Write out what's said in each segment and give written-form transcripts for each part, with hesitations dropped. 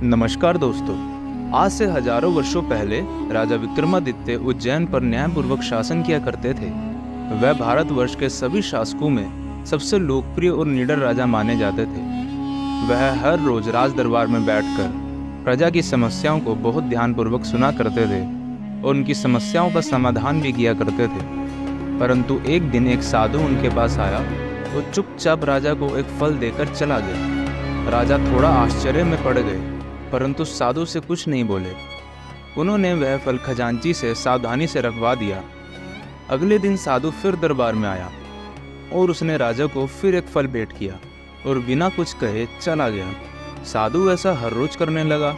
नमस्कार दोस्तों। आज से हजारों वर्षों पहले राजा विक्रमादित्य उज्जैन पर न्यायपूर्वक शासन किया करते थे। वह भारतवर्ष के सभी शासकों में सबसे लोकप्रिय और निडर राजा माने जाते थे। वह हर रोज राज दरबार में बैठकर प्रजा की समस्याओं को बहुत ध्यानपूर्वक सुना करते थे और उनकी समस्याओं का समाधान भी किया करते थे। परंतु एक दिन एक साधु उनके पास आया और चुपचाप राजा को एक फल देकर चला गया। राजा थोड़ा आश्चर्य में पड़ गए, परंतु साधु से कुछ नहीं बोले। उन्होंने वह फल खजांची से सावधानी से रखवा दिया। अगले दिन साधु फिर दरबार में आया और उसने राजा को फिर एक फल भेंट किया और बिना कुछ कहे चला गया। साधु ऐसा हर रोज करने लगा।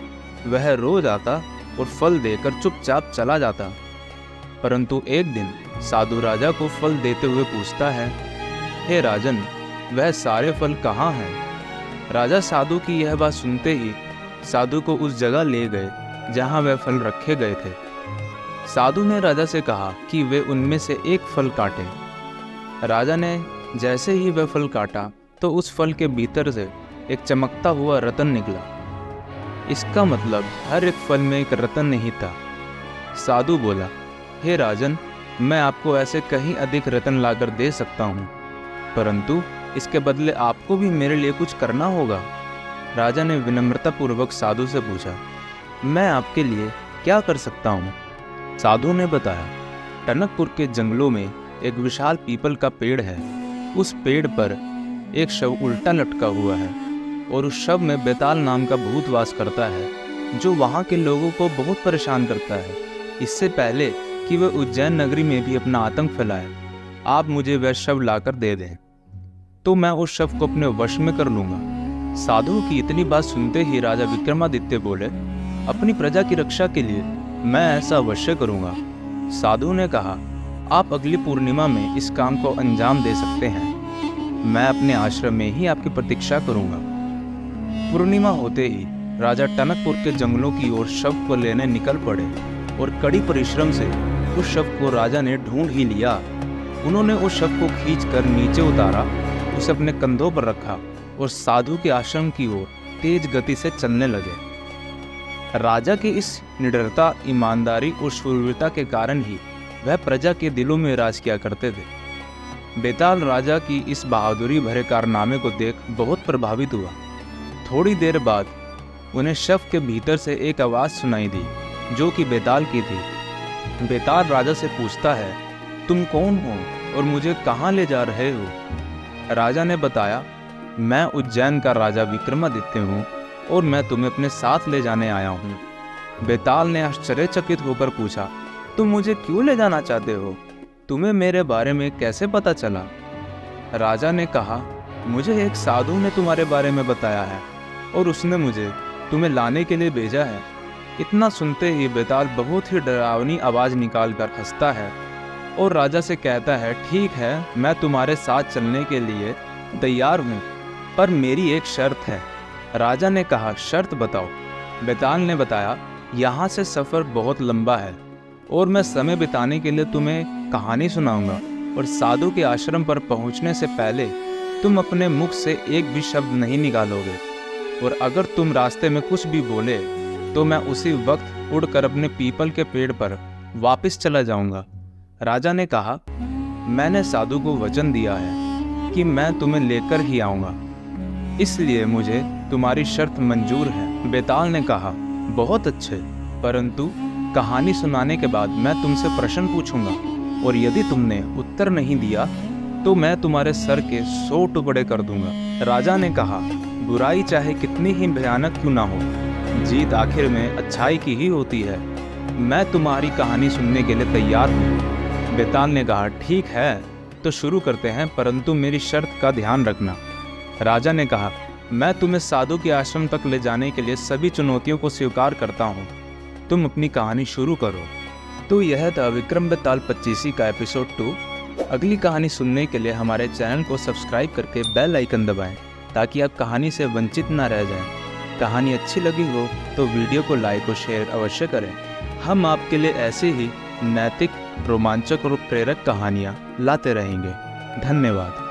वह रोज आता और फल देकर चुपचाप चला जाता। परंतु एक दिन साधु राजा को फल देते हुए पूछता है, हे राजन, वह सारे फल कहाँ हैं? राजा साधु की यह बात सुनते ही साधु को उस जगह ले गए जहां वह फल रखे गए थे। साधु ने राजा से कहा कि वे उनमें से एक फल काटें। राजा ने जैसे ही वह फल काटा तो उस फल के भीतर से एक चमकता हुआ रत्न निकला। इसका मतलब हर एक फल में एक रत्न नहीं था। साधु बोला, हे राजन, मैं आपको ऐसे कहीं अधिक रत्न लाकर दे सकता हूँ, परंतु इसके बदले आपको भी मेरे लिए कुछ करना होगा। राजा ने विनम्रतापूर्वक साधु से पूछा, मैं आपके लिए क्या कर सकता हूँ? साधु ने बताया, टनकपुर के जंगलों में एक विशाल पीपल का पेड़ है। उस पेड़ पर एक शव उल्टा लटका हुआ है और उस शव में बेताल नाम का भूत वास करता है, जो वहाँ के लोगों को बहुत परेशान करता है। इससे पहले कि वह उज्जैन नगरी में भी अपना आतंक फैलाए, आप मुझे वह शव लाकर दे दें तो मैं उस शव को अपने वश में कर लूँगा। साधु की इतनी बात सुनते ही राजा विक्रमादित्य बोले, अपनी प्रजा की रक्षा के लिए मैं ऐसा अवश्य करूँगा। साधु ने कहा, आप अगली पूर्णिमा में इस काम को अंजाम दे सकते हैं। मैं अपने आश्रम में ही आपकी प्रतीक्षा करूँगा। पूर्णिमा होते ही राजा टनकपुर के जंगलों की ओर शव को लेने निकल पड़े और कड़ी परिश्रम से उस शव को राजा ने ढूंढ ही लिया। उन्होंने उस शव को खींचकर नीचे उतारा, उसे अपने कंधों पर रखा और साधु के आश्रम की ओर तेज गति से चलने लगे। राजा की इस निडरता, ईमानदारी और शूरवीरता के कारण ही वह प्रजा के दिलों में राज किया करते थे। बेताल राजा की इस बहादुरी भरे कारनामे को देख बहुत प्रभावित हुआ। थोड़ी देर बाद उन्हें शव के भीतर से एक आवाज सुनाई दी, जो कि बेताल की थी। बेताल राजा से पूछता है, तुम कौन हो और मुझे कहाँ ले जा रहे हो? राजा ने बताया, मैं उज्जैन का राजा विक्रमादित्य हूँ और मैं तुम्हें अपने साथ ले जाने आया हूँ। बेताल ने आश्चर्यचकित होकर पूछा, तुम मुझे क्यों ले जाना चाहते हो? तुम्हें मेरे बारे में कैसे पता चला? राजा ने कहा, मुझे एक साधु ने तुम्हारे बारे में बताया है और उसने मुझे तुम्हें लाने के लिए भेजा है। इतना सुनते ही बेताल बहुत ही डरावनी आवाज़ निकाल कर हंसता है और राजा से कहता है, ठीक है, मैं तुम्हारे साथ चलने के लिए तैयार हूँ, पर मेरी एक शर्त है। राजा ने कहा, शर्त बताओ। बेताल ने बताया, यहाँ से सफ़र बहुत लंबा है और मैं समय बिताने के लिए तुम्हें कहानी सुनाऊंगा और साधु के आश्रम पर पहुँचने से पहले तुम अपने मुख से एक भी शब्द नहीं निकालोगे और अगर तुम रास्ते में कुछ भी बोले तो मैं उसी वक्त उड़कर अपने पीपल के पेड़ पर वापस चला जाऊंगा। राजा ने कहा, मैंने साधु को वचन दिया है कि मैं तुम्हें लेकर ही आऊँगा, इसलिए मुझे तुम्हारी शर्त मंजूर है। बेताल ने कहा, बहुत अच्छे, परंतु कहानी सुनाने के बाद मैं तुमसे प्रश्न पूछूंगा और यदि तुमने उत्तर नहीं दिया तो मैं तुम्हारे सर के 100 टुकड़े कर दूंगा। राजा ने कहा, बुराई चाहे कितनी ही भयानक क्यों ना हो, जीत आखिर में अच्छाई की ही होती है। मैं तुम्हारी कहानी सुनने के लिए तैयार हूँ। बेताल ने कहा, ठीक है, तो शुरू करते हैं, परंतु मेरी शर्त का ध्यान रखना। राजा ने कहा, मैं तुम्हें साधु के आश्रम तक ले जाने के लिए सभी चुनौतियों को स्वीकार करता हूँ। तुम अपनी कहानी शुरू करो। तो यह था विक्रम बेताल 25 का एपिसोड 2। अगली कहानी सुनने के लिए हमारे चैनल को सब्सक्राइब करके बेल आइकन दबाएं, ताकि आप कहानी से वंचित ना रह जाएं। कहानी अच्छी लगी हो तो वीडियो को लाइक और शेयर अवश्य करें। हम आपके लिए ऐसे ही नैतिक, रोमांचक और प्रेरक कहानियाँ लाते रहेंगे। धन्यवाद।